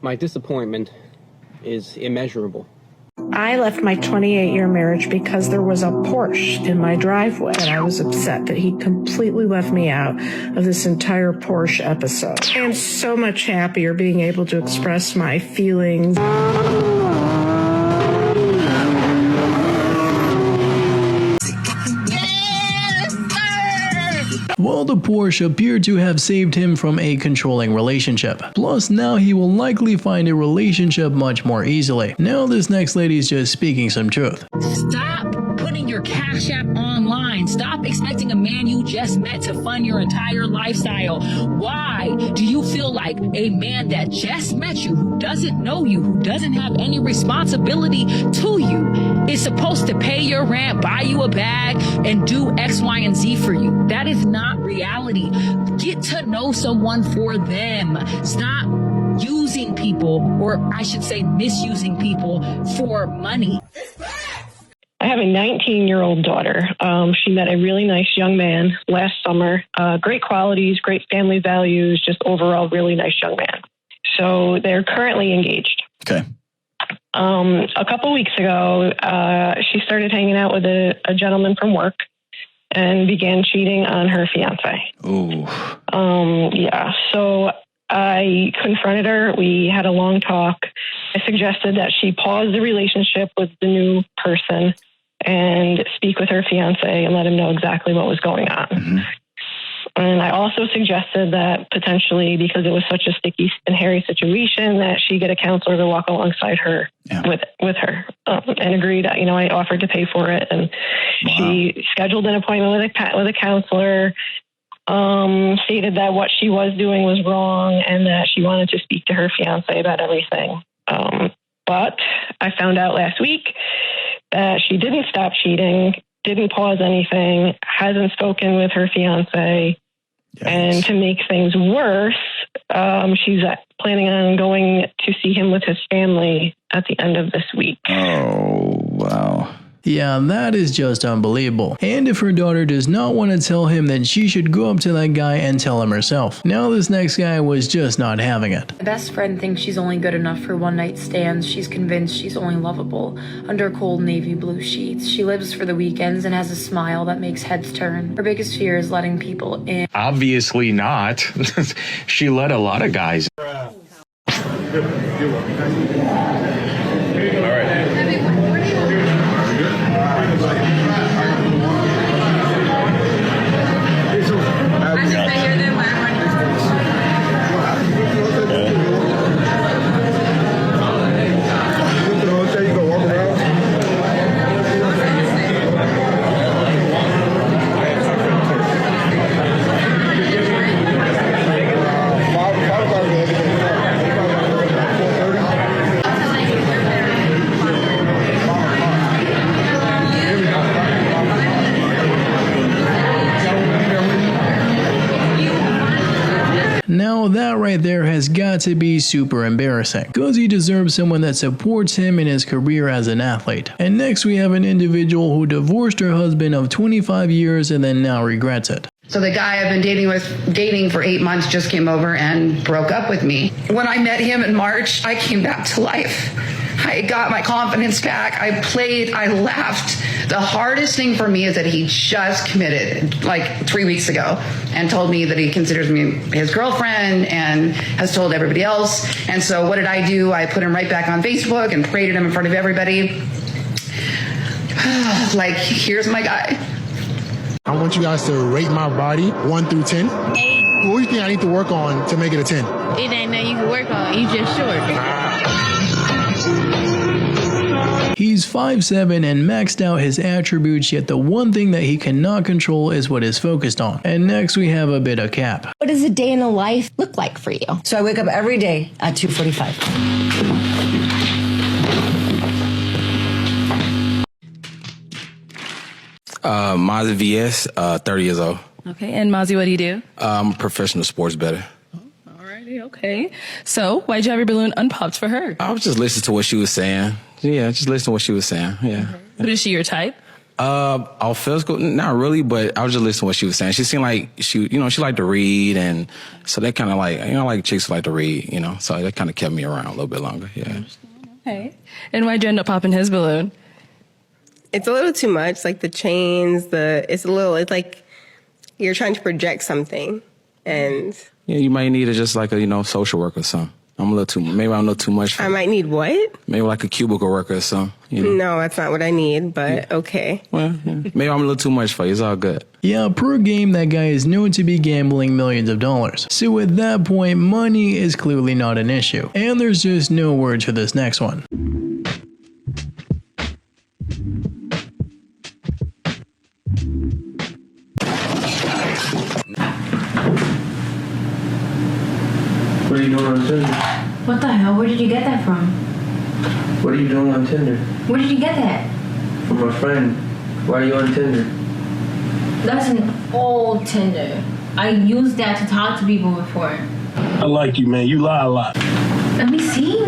My disappointment is immeasurable. I left my 28-year marriage because there was a Porsche in my driveway, and I was upset that he completely left me out of this entire Porsche episode. I am so much happier being able to express my feelings. Well, the Porsche appeared to have saved him from a controlling relationship. Plus, now he will likely find a relationship much more easily. Now this next lady is just speaking some truth. Stop putting your Cash App online. Stop expecting a man you just met to fund your entire lifestyle. Why do you feel like a man that just met you, who doesn't know you, who doesn't have any responsibility to you, is supposed to pay your rent, buy you a bag, and do X, Y, and Z for you? That is not reality. Get to know someone for them. Stop using people, or I should say misusing people, for money. I have a 19-year-old daughter. She met a really nice young man last summer. Great qualities, great family values, just overall really nice young man. So they're currently engaged. Okay. A couple weeks ago, she started hanging out with a gentleman from work and began cheating on her fiance. Ooh. Yeah. So I confronted her. We had a long talk. I suggested that she pause the relationship with the new person and speak with her fiance and let him know exactly what was going on. Mm-hmm. And I also suggested that potentially, because it was such a sticky and hairy situation, that she get a counselor to walk alongside her with her, and agreed. I offered to pay for it, and she scheduled an appointment with a counselor. Stated that what she was doing was wrong and that she wanted to speak to her fiance about everything. But I found out last week that she didn't stop cheating, didn't pause anything, hasn't spoken with her fiance. Yes. And to make things worse, she's planning on going to see him with his family at the end of this week. Oh, wow. Yeah, that is just unbelievable. And if her daughter does not want to tell him, then she should go up to that guy and tell him herself. Now this next guy was just not having it. My best friend thinks she's only good enough for one-night stands. She's convinced she's only lovable under cold navy blue sheets. She lives for the weekends and has a smile that makes heads turn. Her biggest fear is letting people in. Obviously not. She let a lot of guys. All right. Now that right there has got to be super embarrassing, because he deserves someone that supports him in his career as an athlete. And next we have an individual who divorced her husband of 25 years and then now regrets it. So the guy I've been dating for 8 months just came over and broke up with me. When I met him in March, I came back to life. I got my confidence back. I played, I laughed. The hardest thing for me is that he just committed like 3 weeks ago and told me that he considers me his girlfriend and has told everybody else. And so what did I do? I put him right back on Facebook and paraded him in front of everybody. Like, here's my guy. I want you guys to rate my body 1 through 10. 8. What do you think I need to work on to make it a 10? It ain't nothing you can work on. You just short. He's 5'7" and maxed out his attributes, yet the one thing that he cannot control is what is focused on. And next we have a bit of Cap. What does a day in the life look like for you? So I wake up every day at 2:45. Mozzie VS, 30 years old. Okay, and Mozzie, what do you do? I'm a professional sports bettor. Alrighty, okay. So, why'd you have your balloon unpopped for her? I was just listening to what she was saying. Yeah, just listening to what she was saying. Yeah. But is she your type? Off physical, not really, but I was just listening to what she was saying. She seemed like she liked to read, and so that kind of like, like chicks who like to read, so that kind of kept me around a little bit longer. Yeah. Okay. And why'd you end up popping his balloon? It's a little too much, like the chains, it's like you're trying to project something, and yeah, you might need just like a social worker or something. Maybe I'm a little too much. I might need what? Maybe like a cubicle worker or something. No, that's not what I need, but okay. Well, yeah. Maybe I'm a little too much for you. It's all good. Yeah, per game, that guy is known to be gambling millions of dollars. So at that point, money is clearly not an issue. And there's just no words for this next one. What are you doing on Tinder? What the hell? Where did you get that from? What are you doing on Tinder? Where did you get that? From a friend. Why are you on Tinder? That's an old Tinder. I used that to talk to people before. I like you, man. You lie a lot. Let me see.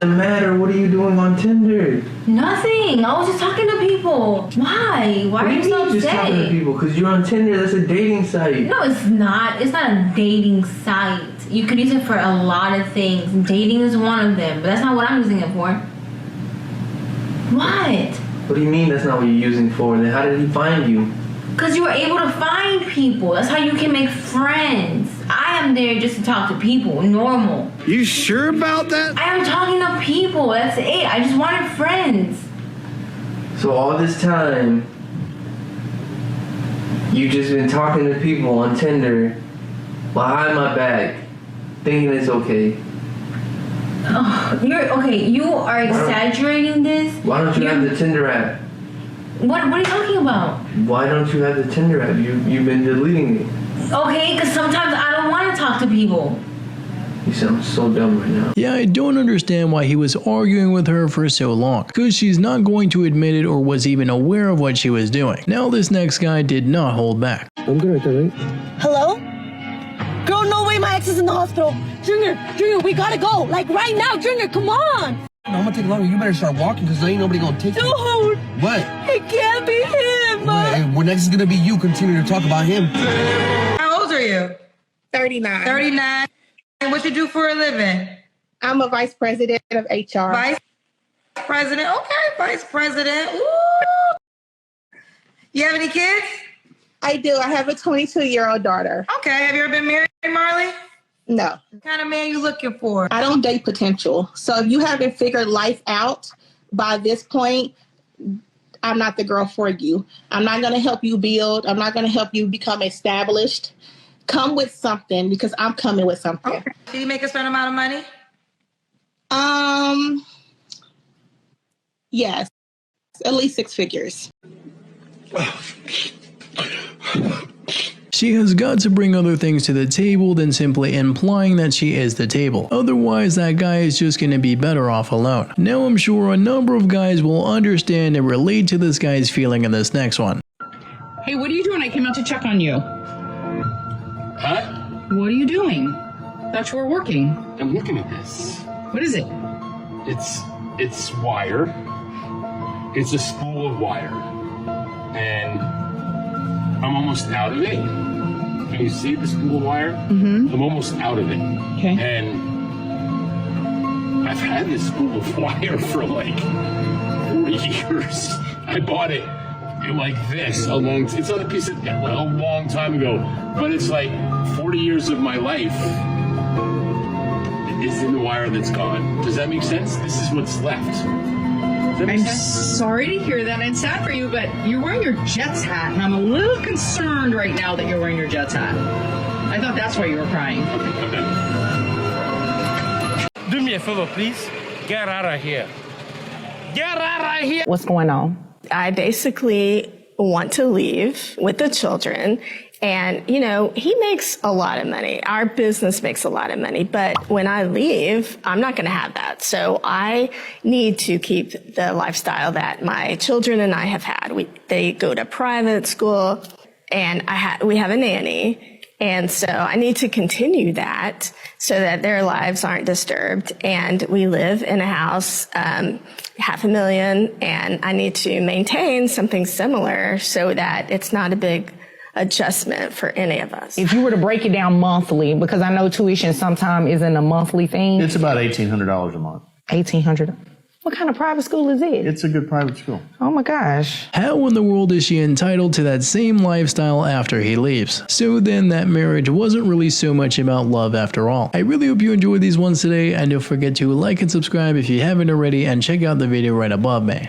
Doesn't matter. What are you doing on Tinder? Nothing. I was just talking to people. Why? Why are you so upset? Just talking to people? Because you're on Tinder. That's a dating site. No, it's not. It's not a dating site. You could use it for a lot of things. Dating is one of them, but that's not what I'm using it for. What? What do you mean that's not what you're using for? Then how did he find you? Because you were able to find people. That's how you can make friends. I am there just to talk to people, normal. You sure about that? I am talking to people, that's it. I just wanted friends. So all this time, you just been talking to people on Tinder behind my back, thinking it's okay. Oh, you are exaggerating this. Why don't you have the Tinder app? What are you talking about? Why don't you have the Tinder app? You've been deleting it. Okay, because sometimes I don't want to talk to people. You sound so dumb right now. Yeah, I don't understand why he was arguing with her for so long, because she's not going to admit it or was even aware of what she was doing. Now this next guy did not hold back. I'm good at that, right? Hello? Girl, no way, my ex is in the hospital. Junior, we gotta go. Like right now, Junior, come on. No, I'm gonna take longer. You better start walking because there ain't nobody gonna take you. Dude! What? It can't be him! Well, next is gonna be you continue to talk about him. How old are you? 39. 39. And what you do for a living? I'm a vice president of HR. Vice president? Okay, vice president. Ooh. You have any kids? I do. I have a 22-year-old daughter. Okay. Have you ever been married, Marley? No. What kind of man you looking for? I don't date potential. So if you haven't figured life out by this point, I'm not the girl for you. I'm not going to help you build. I'm not going to help you become established. Come with something because I'm coming with something. Okay. Do you make a certain amount of money? Yes. At least 6 figures. She has got to bring other things to the table than simply implying that she is the table. Otherwise, that guy is just going to be better off alone. Now I'm sure a number of guys will understand and relate to this guy's feeling in this next one. Hey, what are you doing? I came out to check on you. Huh? What are you doing? Thought you were working. I'm looking at this. What is it? It's wire. It's a spool of wire. And I'm almost out of it. Can you see the spool of wire? Mm-hmm. I'm almost out of it. Okay. And I've had this spool of wire for like 40 years. I bought it like this it's on a piece of a long time ago, but it's like 40 years of my life is in the wire that's gone. Does that make sense? This is what's left. I'm sorry to hear that. I'm sad for you, but you're wearing your Jets hat, and I'm a little concerned right now that you're wearing your Jets hat. I thought that's why you were crying. Okay. Do me a favor, please. Get out of here. Get out of here. What's going on? I basically want to leave with the children. And, he makes a lot of money. Our business makes a lot of money. But when I leave, I'm not going to have that. So I need to keep the lifestyle that my children and I have had. They go to private school, and we have a nanny. And so I need to continue that so that their lives aren't disturbed. And we live in a house, $500,000, and I need to maintain something similar so that it's not a big adjustment for any of us. If you were to break it down monthly, because I know tuition sometimes isn't a monthly thing. It's about $1,800 a month. $1,800. What kind of private school is it? It's a good private school. Oh my gosh. How in the world is she entitled to that same lifestyle after he leaves? So then that marriage wasn't really so much about love after all. I really hope you enjoyed these ones today, and don't forget to like and subscribe if you haven't already, and check out the video right above me.